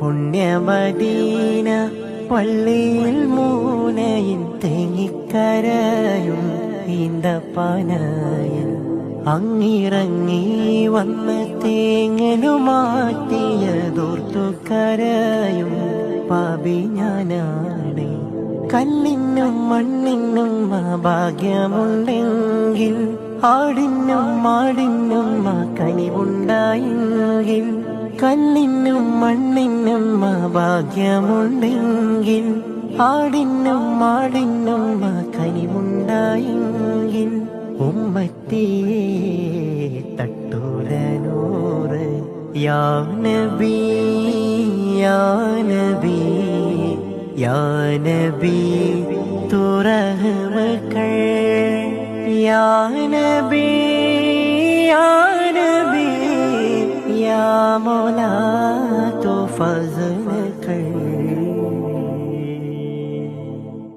പുണ്യമദീന പള്ളിയിൽ മൂലയിൽ തേങ്ങിക്കരയും ഈന്തപ്പനയിൽ അങ്ങിറങ്ങി വന്ന് തേങ്ങനു മാറ്റിയതോർത്തു കരയും പാപി ഞാനാണ്. കല്ലിനും മണ്ണിനും ഭാഗ്യമുണ്ടെങ്കിൽ ആടിനും മാടിനും കനിവുണ്ടായെങ്കിൽ കല്ലിനും മണ്ണിനും ഭാഗ്യമുണ്ടെങ്കിൽ ആടിനും മാടിനും കനിവുണ്ടായെങ്കിൽ ഉമ്മത്തിയെ തട്ടൂരനൂറ് യാ നബി യാ നബി യാ നബി തുറഹ്മകൾ യാ നബി യാ നബി യാ മൗലാ തോ ഫസ്ലുകൾ.